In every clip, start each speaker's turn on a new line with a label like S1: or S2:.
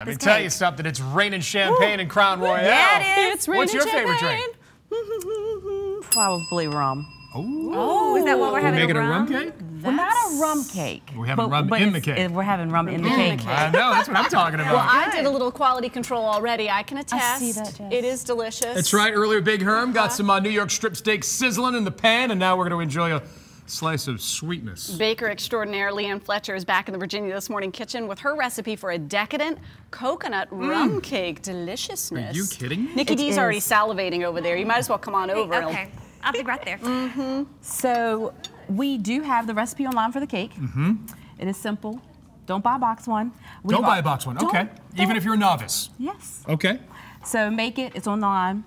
S1: Let me tell you something, it's raining champagne and Crown Royale.
S2: Yeah, it is.
S3: It's
S1: What's your
S3: raining
S1: favorite
S3: champagne.
S1: drink?
S2: Probably rum.
S3: Oh, is that what we're having?
S1: Making a rum cake?
S2: Well, not a rum cake.
S1: We're having rum in the cake.
S2: We're having rum in the cake.
S1: I know, that's what I'm talking about.
S3: Well, I did a little quality control already. I can attest.
S2: I see that, Jess.
S3: It is delicious.
S1: That's right, earlier Big Herm got some New York strip steak sizzling in the pan, and now we're going to enjoy a slice of sweetness.
S3: Baker extraordinaire Leanne Fletcher is back in the Virginia This Morning kitchen with her recipe for a decadent coconut rum cake deliciousness.
S1: Are you kidding me?
S3: Nikki D's already salivating over there. You might as well come on over.
S4: Okay, I'll be right there.
S2: So we do have the recipe online for the cake. It is simple. Don't buy a box one.
S1: Don't buy a box one, okay. Even if you're a novice.
S2: Yes.
S1: Okay.
S2: So make it, it's online.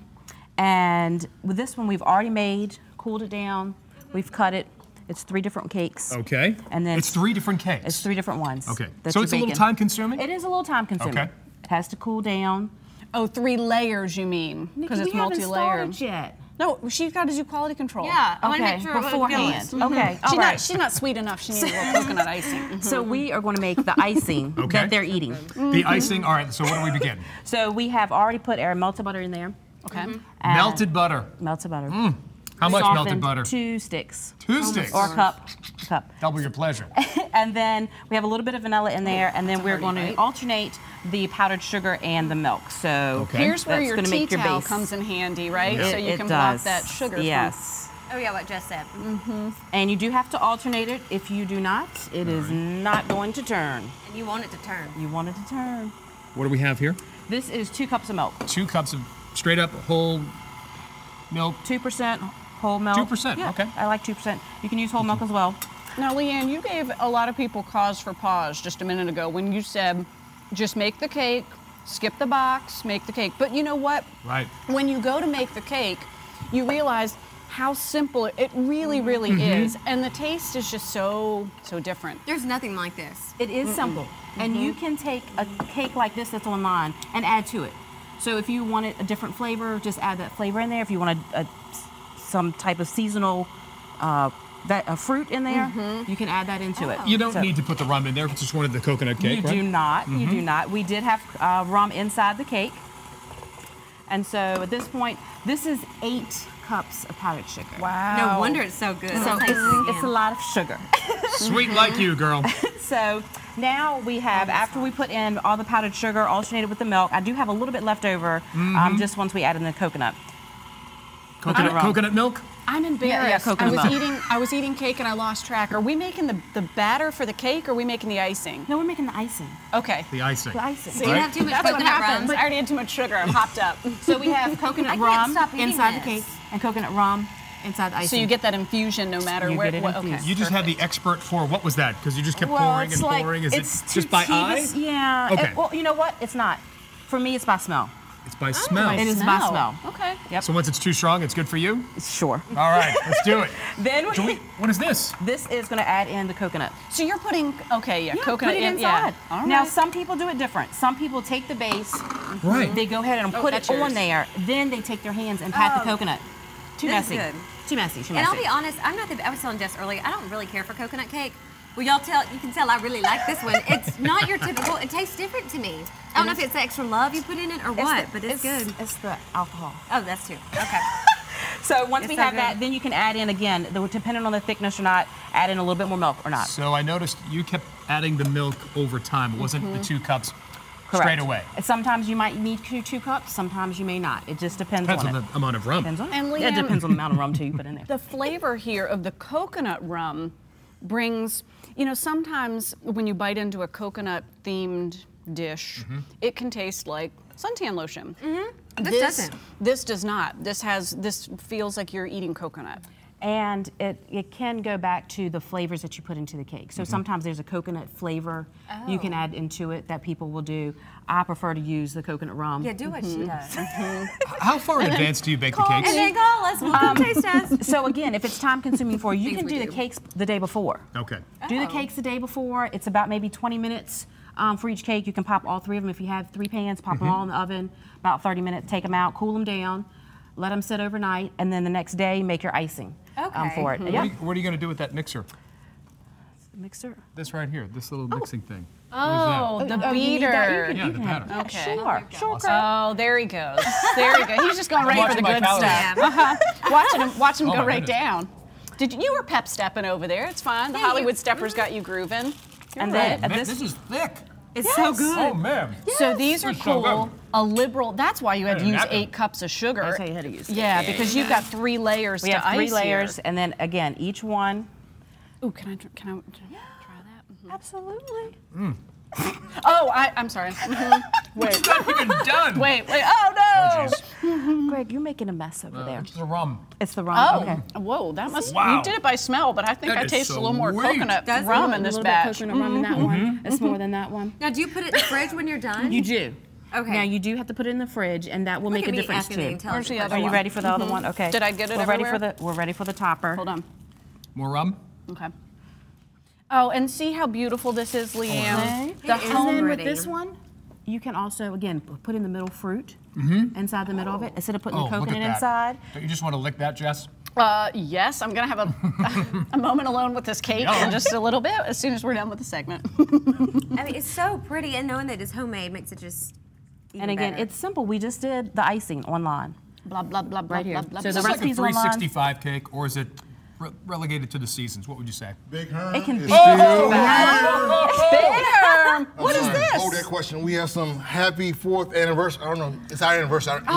S2: And with this one, we've already made, cooled it down, we've cut it. It's 3 different cakes.
S1: Okay.
S2: And then
S1: it's 3 different cakes.
S2: It's 3 different ones.
S1: Okay. So it's a little time consuming?
S2: It is a little time consuming.
S1: Okay.
S2: It has to cool down.
S3: Oh, 3 layers you mean? Because it's multi-layered.
S2: Yet.
S3: No, she's got to do quality control.
S4: Yeah, I want to make sure it
S2: beforehand.
S4: goes.
S2: Okay. All right.
S3: She's not sweet enough. She needs a little coconut icing.
S2: So we are going to make the icing that they're eating.
S1: The icing, all right, so where do we begin?
S2: So we have already put our melted butter in there.
S3: Okay.
S1: Melted butter.
S2: Melted butter.
S1: How much
S2: Softened
S1: melted butter?
S2: 2 sticks.
S1: 2 sticks?
S2: Or a cup.
S1: Double your pleasure.
S2: And then we have a little bit of vanilla in there, and then we're going to alternate the powdered sugar and the milk. So
S3: here's where your tea towel
S2: base.
S3: comes in handy, right?
S1: Yeah.
S3: So you can block that sugar.
S2: Yes.
S4: Oh yeah, what Jess said.
S2: And you do have to alternate it. If you do not, it is not going to turn.
S4: And you want it to turn.
S2: You want it to turn.
S1: What do we have here?
S2: This is 2 cups of milk.
S1: 2 cups of straight up whole milk.
S2: 2% whole milk.
S1: 2%,
S2: yeah,
S1: okay.
S2: I like 2%. You can use whole milk as well.
S3: Now, Leanne, you gave a lot of people cause for pause just a minute ago when you said, just make the cake, skip the box, make the cake. But you know what?
S1: Right.
S3: When you go to make the cake, you realize how simple it really, really is. And the taste is just so different.
S4: There's nothing like this.
S2: It is simple. And you can take a cake like this that's online and add to it. So if you wanted a different flavor, just add that flavor in there. If you want some type of seasonal fruit in there, you can add that into it.
S1: You don't need to put the rum in there if you just wanted the coconut cake, right?
S2: You do not. You do not. We did have rum inside the cake. And so at this point, this is 8 cups of powdered sugar.
S3: Wow.
S4: No wonder it's so good.
S2: So it's a lot of sugar.
S1: Sweet like you, girl.
S2: So now we have, after we put in all the powdered sugar alternated with the milk, I do have a little bit left over just once we add in the coconut.
S1: Coconut milk?
S3: I'm embarrassed.
S2: Yeah, coconut
S3: I was eating cake and I lost track. Are we making the batter for the cake or are we making the icing?
S2: No, we're making the icing.
S3: Okay.
S1: The icing.
S2: The icing.
S4: So you have too much
S3: That's what
S4: coconut
S3: happens.
S4: rum.
S3: I already had too much sugar. I'm hopped up.
S2: So we have coconut
S4: can't
S2: rum
S4: stop eating
S2: inside the
S4: this.
S2: cake and coconut rum inside the icing.
S3: So you get that infusion no matter
S2: You
S3: where.
S2: get it
S3: Okay.
S2: infused.
S1: You just had the expert for, what was that? Because you just kept
S2: Well,
S1: pouring
S2: it's
S1: and
S2: like,
S1: pouring. Is
S2: it's
S1: it just by eye?
S2: Yeah.
S1: Okay.
S2: Well, you know what? It's not. For me, it's by smell.
S1: It's by smell.
S2: It is by smell.
S3: Okay.
S2: Yep.
S1: So once it's too strong, it's good for you?
S2: Sure.
S1: All right, let's do it.
S2: Then
S1: What is this?
S2: this is going to add in the coconut.
S3: So you're putting coconut
S2: put it
S3: in.
S2: inside.
S3: Yeah. All
S2: Now,
S3: right.
S2: some people do it different. Some people take the base,
S1: Right.
S2: they go ahead and put it
S3: that's yours.
S2: on there, then they take their hands and pat the coconut. Too
S4: This is
S2: messy.
S4: good.
S2: Too messy. Too
S4: And I'll
S2: messy.
S4: be honest, I was telling Jess earlier, I don't really care for coconut cake. Well, you can tell I really like this one. It's not your typical, it tastes different to me. I don't know if it's the extra love you put in it or what, but it's good.
S2: It's the alcohol.
S4: Oh, that's too. Okay.
S2: So once
S4: It's
S2: we
S4: so
S2: have that,
S4: good.
S2: then you can add in again, depending on the thickness or not, add in a little bit more milk or not.
S1: So I noticed you kept adding the milk over time. It wasn't the 2 cups
S2: Correct.
S1: straight away.
S2: And sometimes you might need 2 cups, sometimes you may not. It just depends
S1: Depends
S2: on
S1: on
S2: it.
S1: the amount of rum.
S2: Depends on it.
S3: And
S2: Yeah, it
S3: Leanne-
S2: depends on the amount of rum too you put in there.
S3: The flavor here of the coconut rum brings, sometimes when you bite into a coconut themed dish, it can taste like suntan lotion.
S4: This doesn't.
S3: This does not. This feels like you're eating coconut.
S2: And it can go back to the flavors that you put into the cake. So sometimes there's a coconut flavor you can add into it that people will do. I prefer to use the coconut rum.
S4: Yeah, do what she does.
S1: How far in advance do you bake the cakes?
S4: And then call us, we'll come taste us.
S2: So again, if it's time consuming for you, you can
S4: Things we
S2: do the
S4: do.
S2: cakes the day before.
S1: Okay.
S2: Do the cakes the day before. It's about maybe 20 minutes for each cake. You can pop all 3 of them. If you have 3 pans, pop them all in the oven. About 30 minutes, take them out, cool them down, let them sit overnight, and then the next day make your icing for it.
S1: What are you going to do with that mixer?
S2: Mixer.
S1: This right here, this little mixing thing.
S3: Oh, the
S2: You need that?
S3: beater.
S1: Yeah, the
S2: have
S1: batter.
S3: Okay.
S2: Sure.
S3: Oh, there he goes. There he goes. He's just going right for the
S1: watching my
S3: good
S1: calories.
S3: stuff. Watch him
S1: Oh,
S3: go
S1: my
S3: right
S1: goodness.
S3: down. You were pep stepping over there. It's fine. The
S4: Yeah,
S3: Hollywood steppers got you grooving. You're
S2: And
S3: right.
S2: then
S1: Man, this is thick.
S4: It's so good.
S1: Oh, man.
S3: So these are
S1: It's so
S3: cool.
S1: good.
S3: A liberal. That's why you had to
S1: Better
S3: use
S1: than that
S3: 8 cups of sugar.
S2: That's how you had to use it.
S3: Yeah, because you've got 3 layers
S2: We
S3: to
S2: have 3
S3: ice
S2: layers,
S3: here.
S2: and then again, each one.
S3: Ooh, can I try that?
S2: Absolutely.
S3: Oh, I'm sorry. Wait.
S1: It's not even done.
S3: Wait. Oh no!
S1: Oh,
S2: Greg, you're making a mess over there.
S1: It's the rum.
S2: It's the rum.
S3: Oh,
S2: Okay.
S3: whoa! That must.
S1: Wow.
S3: You did it by smell, but I think
S1: That
S3: I
S1: is
S3: taste a little more
S1: sweet.
S3: coconut
S4: Does it?
S3: rum in this batch.
S2: Coconut rum in that one. It's more than that one.
S4: Now, do you put it in the fridge when you're done?
S2: You do.
S4: Okay.
S2: Now you do have to put it in the fridge, and that will
S4: Look
S2: make
S4: at
S2: a
S4: me
S2: difference
S4: asking the
S2: too.
S4: intelligent
S3: Where's the
S4: person.
S3: other
S2: Are you
S3: one?
S2: ready for the other one? Okay.
S3: Did I get it
S2: We're ready for
S3: everywhere?
S2: the. We're ready for the topper.
S3: Hold on.
S1: More rum?
S3: Okay. Oh, and see how beautiful this is, Leanne.
S2: Okay.
S3: The
S4: It is
S3: home.
S2: And then with
S4: pretty.
S2: this one, you can also again put in the middle fruit inside the middle of it instead of putting
S1: Oh,
S2: the
S1: look
S2: coconut
S1: at that.
S2: inside.
S1: Don't you just want to lick that, Jess?
S3: Yes, I'm gonna have a moment alone with this cake
S1: Yum.
S3: in just a little bit as soon as we're done with the segment.
S4: I mean, it's so pretty, and knowing that it's homemade makes it just even
S2: And again,
S4: better.
S2: it's simple. We just did the icing online.
S3: Blah blah blah blah
S2: Right here.
S3: blah blah.
S2: So
S1: Is
S2: the
S3: blah.
S1: this like a
S2: recipe's online.
S1: 365 cake, or is it relegated to the seasons? What would you say?
S5: Big Herm
S2: It can
S5: is
S2: be-
S5: still
S3: Big Herm. What is this?
S5: Hold that question. We have some happy 4th anniversary. I don't know. It's our anniversary. I
S3: Oh,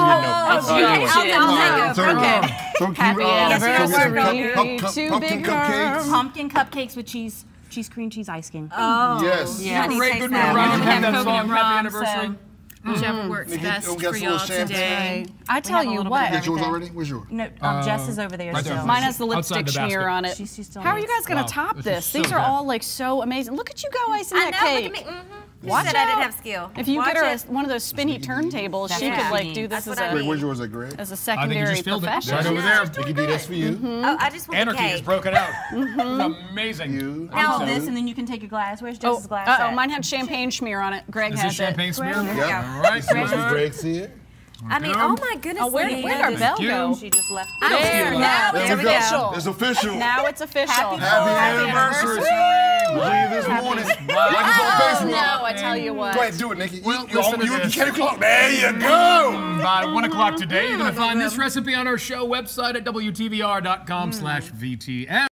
S5: don't even know.
S3: gotcha.
S4: I'll
S5: So,
S3: Okay.
S5: so can
S3: Happy
S5: we,
S3: anniversary to
S5: pumpkin
S3: Big
S5: cupcakes.
S2: Pumpkin cupcakes with cheese cream cheese icing.
S5: Yes.
S2: Yeah.
S4: Honey,
S1: Ray
S4: taste
S1: Goodman
S4: that.
S1: Rum
S2: We
S1: had
S2: have
S1: that
S2: coconut
S1: song,
S2: rum,
S1: Happy Anniversary.
S2: Whichever works
S5: Nikki,
S2: best
S5: we got
S2: for
S5: some
S2: y'all
S5: little champagne.
S2: today.
S3: I tell
S2: have a
S3: you
S2: little
S3: what.
S2: bit of
S5: Get yours
S2: everything.
S5: already? Where's yours?
S2: No, Jess is over there
S1: right there.
S2: still.
S3: Mine has the
S1: Outside
S3: lipstick
S1: the basket.
S3: smear on it.
S2: She still
S3: How are you
S2: needs-
S3: guys gonna
S1: Wow,
S3: top
S1: this
S3: this?
S1: is
S3: These
S1: so
S3: are
S1: good.
S3: all like so amazing. Look at you go icing
S4: I
S3: that
S4: know,
S3: cake.
S4: look at me. You
S3: Watch
S4: said I didn't
S3: out.
S4: have skill.
S3: If you
S4: Watch
S3: get her
S4: it.
S3: one of those spinny turntables, she
S2: That's
S3: could
S2: what
S3: like
S2: I
S3: do
S2: need.
S3: this
S4: That's
S3: as
S4: what I
S3: a
S5: Wait, where's yours at, Greg?
S3: as a
S1: I think you
S3: secondary
S1: just filled it.
S3: profession.
S1: Right over
S4: Yeah,
S1: there.
S4: it's
S5: Nikki, D, that's for you.
S4: Oh, I just want
S1: Anarchy
S4: the
S1: is
S4: cake.
S1: broken out. It's amazing.
S5: You.
S4: Now,
S2: Hold this, and then you can take your glass. Where's
S3: Oh,
S2: Jess's glass?
S3: uh-oh,
S2: at?
S3: mine had champagne smear on it. Greg
S1: Is
S3: has
S1: this champagne
S3: it.
S1: smear?
S5: Yeah.
S1: All right.
S5: This is Greg see it.
S4: I mean, oh my goodness.
S3: Oh, where'd
S4: Leanne.
S3: our bell
S1: you.
S3: go?
S2: She just left.
S4: I don't
S3: There,
S4: see
S3: now
S4: that.
S3: it's
S4: There we go.
S3: official.
S5: It's official.
S3: Now it's official.
S5: Happy anniversary. Leave this morning. Like it's on
S3: Oh,
S5: Facebook.
S3: no, I tell you what.
S5: Go ahead, do it, Nikki.
S1: Well,
S5: you
S1: listen to
S5: you
S1: this.
S5: can't clock. There you go.
S1: By 1 o'clock today, you're going to find this recipe on our show website at WTVR.com/VTM.